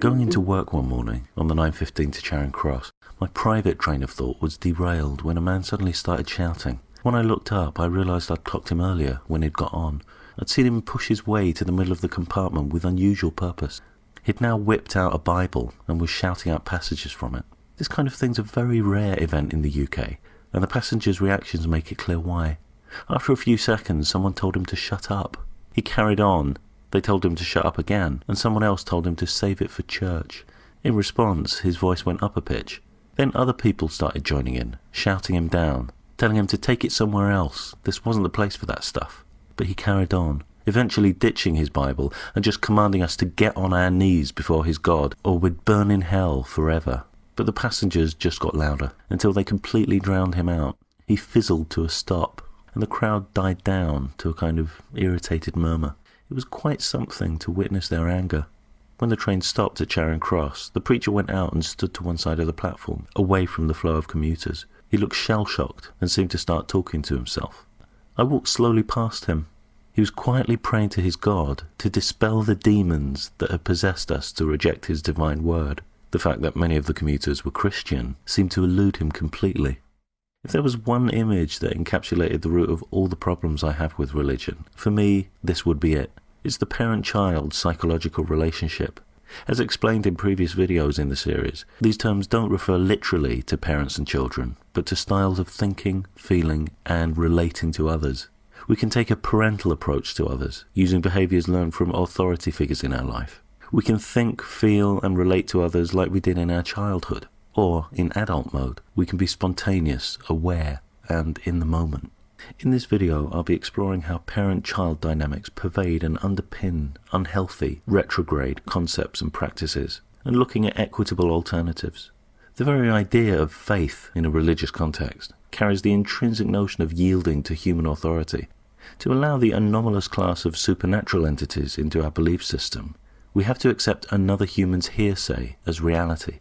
Going into work one morning on the 9:15 to Charing Cross, my private train of thought was derailed when a man suddenly started shouting. When I looked up, I realised I'd clocked him earlier when he'd got on. I'd seen him push his way to the middle of the compartment with unusual purpose. He'd now whipped out a Bible and was shouting out passages from it. This kind of thing's a very rare event in the UK, and the passengers' reactions make it clear why. After a few seconds, someone told him to shut up. He carried on. They told him to shut up again, and someone else told him to save it for church. In response, his voice went up a pitch. Then other people started joining in, shouting him down, telling him to take it somewhere else. This wasn't the place for that stuff. But he carried on, eventually ditching his Bible and just commanding us to get on our knees before his God, or we'd burn in hell forever. But the passengers just got louder, until they completely drowned him out. He fizzled to a stop, and the crowd died down to a kind of irritated murmur. It was quite something to witness their anger. When the train stopped at Charing Cross, the preacher went out and stood to one side of the platform, away from the flow of commuters. He looked shell-shocked and seemed to start talking to himself. I walked slowly past him. He was quietly praying to his God to dispel the demons that had possessed us to reject his divine word. The fact that many of the commuters were Christian seemed to elude him completely. If there was one image that encapsulated the root of all the problems I have with religion, for me, this would be it. It's the parent-child psychological relationship. As explained in previous videos in the series, these terms don't refer literally to parents and children, but to styles of thinking, feeling, and relating to others. We can take a parental approach to others, using behaviours learned from authority figures in our life. We can think, feel, and relate to others like we did in our childhood. Or, in adult mode, we can be spontaneous, aware, and in the moment. In this video, I'll be exploring how parent-child dynamics pervade and underpin unhealthy, retrograde concepts and practices, and looking at equitable alternatives. The very idea of faith in a religious context carries the intrinsic notion of yielding to human authority. To allow the anomalous class of supernatural entities into our belief system, we have to accept another human's hearsay as reality.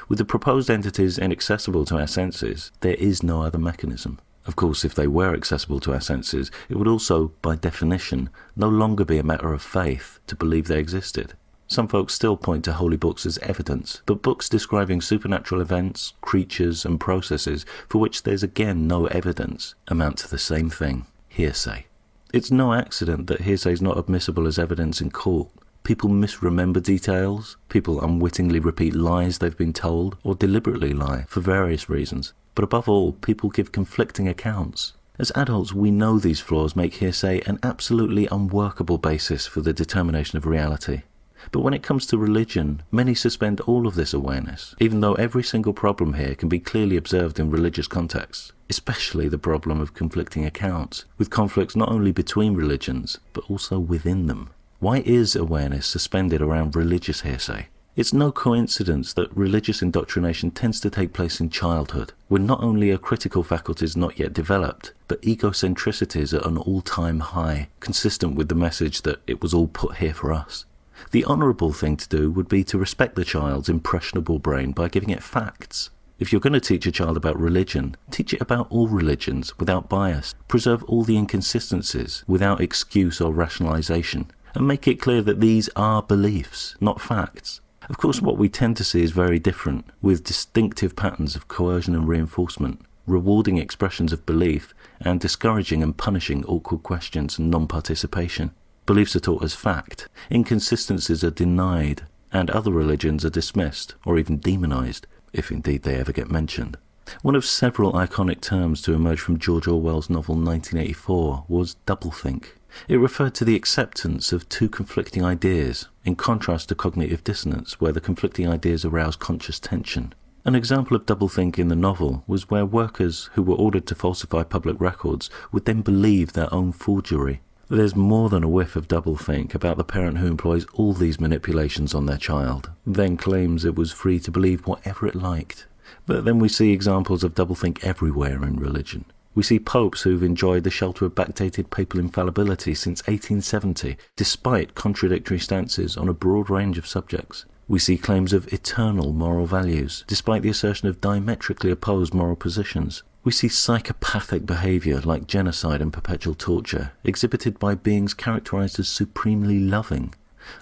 With the proposed entities inaccessible to our senses, there is no other mechanism. Of course, if they were accessible to our senses, it would also, by definition, no longer be a matter of faith to believe they existed. Some folks still point to holy books as evidence, but books describing supernatural events, creatures, and processes for which there's again no evidence amount to the same thing: hearsay. It's no accident that hearsay is not admissible as evidence in court. People misremember details, people unwittingly repeat lies they've been told, or deliberately lie for various reasons. But above all, people give conflicting accounts. As adults, we know these flaws make hearsay an absolutely unworkable basis for the determination of reality. But when it comes to religion, many suspend all of this awareness, even though every single problem here can be clearly observed in religious contexts, especially the problem of conflicting accounts, with conflicts not only between religions, but also within them. Why is awareness suspended around religious hearsay? It's no coincidence that religious indoctrination tends to take place in childhood, when not only are critical faculties not yet developed, but egocentricity is at an all-time high, consistent with the message that it was all put here for us. The honourable thing to do would be to respect the child's impressionable brain by giving it facts. If you're going to teach a child about religion, teach it about all religions without bias, preserve all the inconsistencies without excuse or rationalisation, and make it clear that these are beliefs, not facts. Of course, what we tend to see is very different, with distinctive patterns of coercion and reinforcement, rewarding expressions of belief, and discouraging and punishing awkward questions and non-participation. Beliefs are taught as fact, inconsistencies are denied, and other religions are dismissed, or even demonized, if indeed they ever get mentioned. One of several iconic terms to emerge from George Orwell's novel 1984 was doublethink. It referred to the acceptance of two conflicting ideas, in contrast to cognitive dissonance, where the conflicting ideas arouse conscious tension. An example of doublethink in the novel was where workers who were ordered to falsify public records would then believe their own forgery. There's more than a whiff of doublethink about the parent who employs all these manipulations on their child, then claims it was free to believe whatever it liked. But then we see examples of doublethink everywhere in religion. We see popes who've enjoyed the shelter of backdated papal infallibility since 1870, despite contradictory stances on a broad range of subjects. We see claims of eternal moral values, despite the assertion of diametrically opposed moral positions. We see psychopathic behaviour like genocide and perpetual torture, exhibited by beings characterised as supremely loving,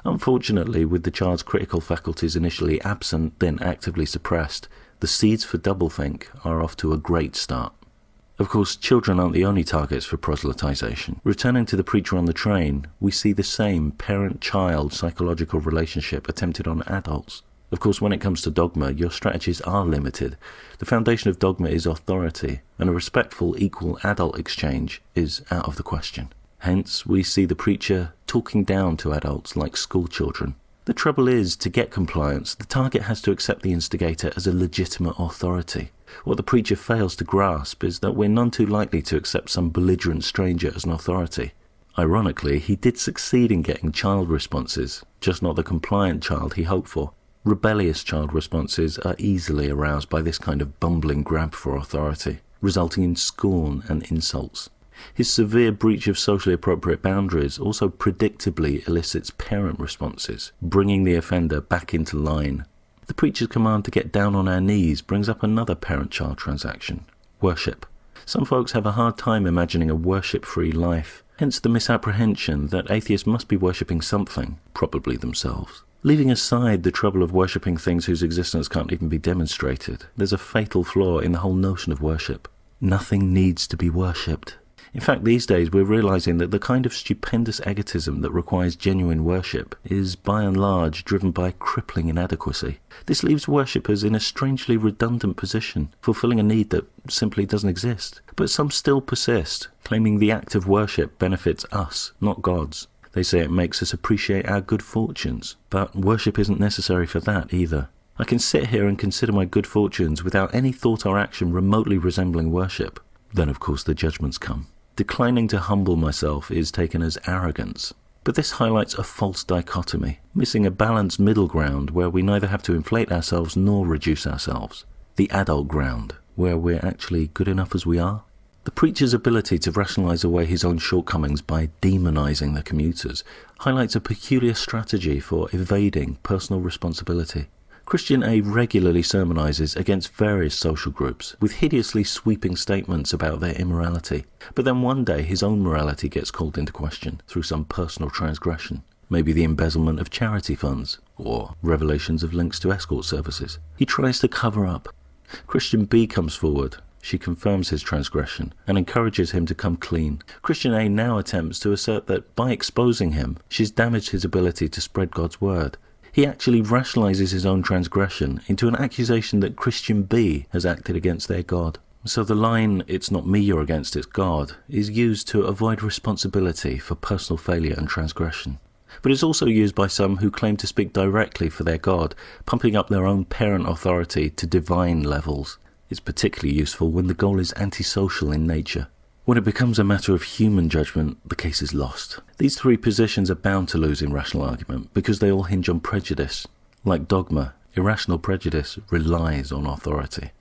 Unfortunately, with the child's critical faculties initially absent, then actively suppressed, the seeds for doublethink are off to a great start. Of course, children aren't the only targets for proselytization. Returning to the preacher on the train, we see the same parent-child psychological relationship attempted on adults. Of course, when it comes to dogma, your strategies are limited. The foundation of dogma is authority, and a respectful, equal adult exchange is out of the question. Hence, we see the preacher talking down to adults like schoolchildren. The trouble is, to get compliance, the target has to accept the instigator as a legitimate authority. What the preacher fails to grasp is that we're none too likely to accept some belligerent stranger as an authority. Ironically, he did succeed in getting child responses, just not the compliant child he hoped for. Rebellious child responses are easily aroused by this kind of bumbling grab for authority, resulting in scorn and insults. His severe breach of socially appropriate boundaries also predictably elicits parent responses, bringing the offender back into line. The preacher's command to get down on our knees brings up another parent-child transaction: worship. Some folks have a hard time imagining a worship-free life, hence the misapprehension that atheists must be worshipping something, probably themselves. Leaving aside the trouble of worshipping things whose existence can't even be demonstrated, there's a fatal flaw in the whole notion of worship. Nothing needs to be worshipped. In fact, these days we're realizing that the kind of stupendous egotism that requires genuine worship is, by and large, driven by crippling inadequacy. This leaves worshippers in a strangely redundant position, fulfilling a need that simply doesn't exist. But some still persist, claiming the act of worship benefits us, not gods. They say it makes us appreciate our good fortunes, but worship isn't necessary for that either. I can sit here and consider my good fortunes without any thought or action remotely resembling worship. Then, of course, the judgments come. Declining to humble myself is taken as arrogance. But this highlights a false dichotomy, missing a balanced middle ground where we neither have to inflate ourselves nor reduce ourselves. The adult ground, where we're actually good enough as we are. The preacher's ability to rationalize away his own shortcomings by demonizing the commuters highlights a peculiar strategy for evading personal responsibility. Christian A regularly sermonizes against various social groups, with hideously sweeping statements about their immorality. But then one day his own morality gets called into question through some personal transgression. Maybe the embezzlement of charity funds, or revelations of links to escort services. He tries to cover up. Christian B comes forward. She confirms his transgression and encourages him to come clean. Christian A now attempts to assert that by exposing him, she's damaged his ability to spread God's word. He actually rationalizes his own transgression into an accusation that Christian B has acted against their God. So the line, "It's not me you're against, it's God," is used to avoid responsibility for personal failure and transgression. But it's also used by some who claim to speak directly for their God, pumping up their own parent authority to divine levels. It's particularly useful when the goal is antisocial in nature. When it becomes a matter of human judgment, the case is lost. These three positions are bound to lose in rational argument because they all hinge on prejudice. Like dogma, irrational prejudice relies on authority.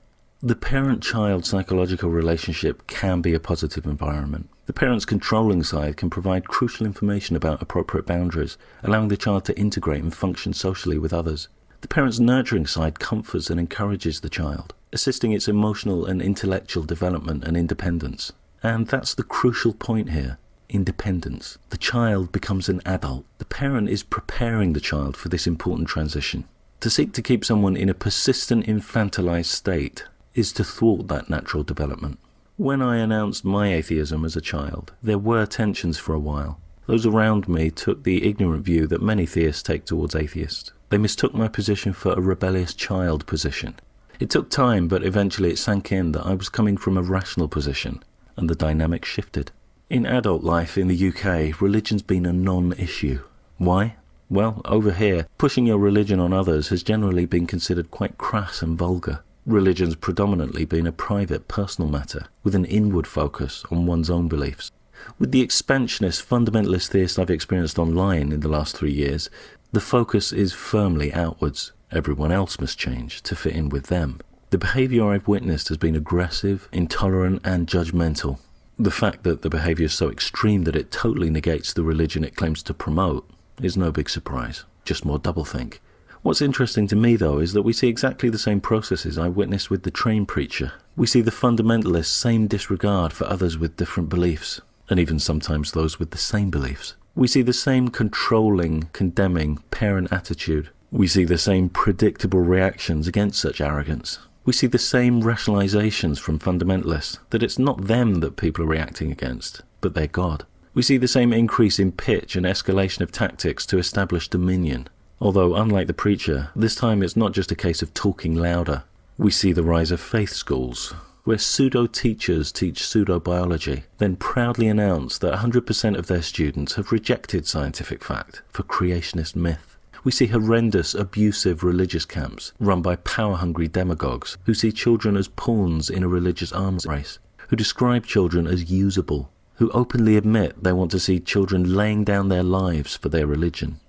The parent-child psychological relationship can be a positive environment. The parent's controlling side can provide crucial information about appropriate boundaries, allowing the child to integrate and function socially with others. The parent's nurturing side comforts and encourages the child, assisting its emotional and intellectual development and independence. And that's the crucial point here: independence. The child becomes an adult. The parent is preparing the child for this important transition. To seek to keep someone in a persistent infantilized state is to thwart that natural development. When I announced my atheism as a child, there were tensions for a while. Those around me took the ignorant view that many theists take towards atheists. They mistook my position for a rebellious child position. It took time, but eventually it sank in that I was coming from a rational position, and the dynamic shifted. In adult life in the UK, religion's been a non-issue. Why? Well, over here, pushing your religion on others has generally been considered quite crass and vulgar. Religion's predominantly been a private, personal matter, with an inward focus on one's own beliefs. With the expansionist, fundamentalist theists I've experienced online in the last 3 years, the focus is firmly outwards. Everyone else must change to fit in with them. The behaviour I've witnessed has been aggressive, intolerant and judgmental. The fact that the behaviour is so extreme that it totally negates the religion it claims to promote is no big surprise, just more doublethink. What's interesting to me, though, is that we see exactly the same processes I witnessed with the train preacher. We see the fundamentalist's same disregard for others with different beliefs, and even sometimes those with the same beliefs. We see the same controlling, condemning parent attitude. We see the same predictable reactions against such arrogance. We see the same rationalizations from fundamentalists that it's not them that people are reacting against, but their God. We see the same increase in pitch and escalation of tactics to establish dominion. Although, unlike the preacher, this time it's not just a case of talking louder. We see the rise of faith schools, where pseudo-teachers teach pseudo-biology, then proudly announce that 100% of their students have rejected scientific fact for creationist myth. We see horrendous, abusive religious camps run by power-hungry demagogues who see children as pawns in a religious arms race, who describe children as usable, who openly admit they want to see children laying down their lives for their religion.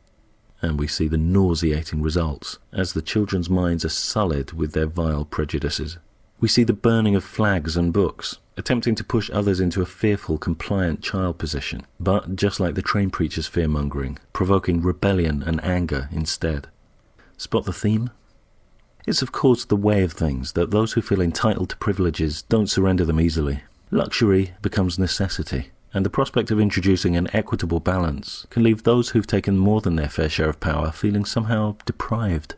And we see the nauseating results as the children's minds are sullied with their vile prejudices. We see the burning of flags and books, attempting to push others into a fearful, compliant child position, but, just like the train preacher's fear-mongering, provoking rebellion and anger instead. Spot the theme? It's of course the way of things that those who feel entitled to privileges don't surrender them easily. Luxury becomes necessity, and the prospect of introducing an equitable balance can leave those who've taken more than their fair share of power feeling somehow deprived.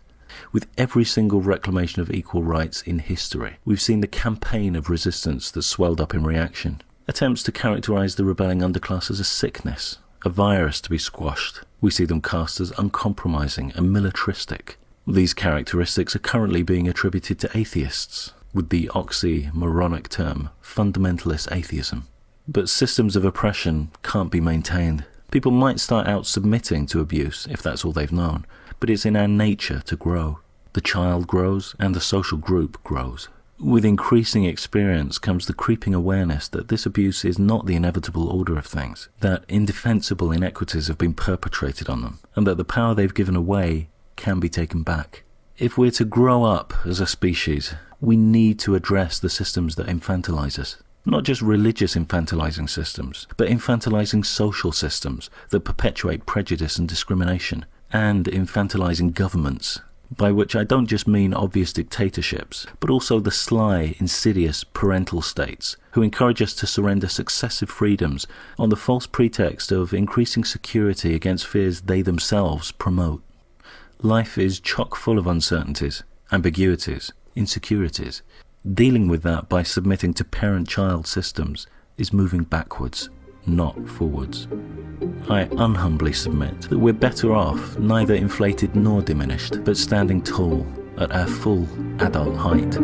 With every single reclamation of equal rights in history, we've seen the campaign of resistance that swelled up in reaction. Attempts to characterize the rebelling underclass as a sickness, a virus to be squashed. We see them cast as uncompromising and militaristic. These characteristics are currently being attributed to atheists, with the oxymoronic term fundamentalist atheism. But systems of oppression can't be maintained. People might start out submitting to abuse if that's all they've known, but it's in our nature to grow. The child grows and the social group grows. With increasing experience comes the creeping awareness that this abuse is not the inevitable order of things, that indefensible inequities have been perpetrated on them, and that the power they've given away can be taken back. If we're to grow up as a species, we need to address the systems that infantilize us. Not just religious infantilizing systems, but infantilizing social systems that perpetuate prejudice and discrimination, and infantilizing governments, by which I don't just mean obvious dictatorships, but also the sly, insidious parental states who encourage us to surrender successive freedoms on the false pretext of increasing security against fears they themselves promote. Life is chock full of uncertainties, ambiguities, insecurities. Dealing with that by submitting to parent-child systems is moving backwards, not forwards. I unhumbly submit that we're better off neither inflated nor diminished, but standing tall at our full adult height.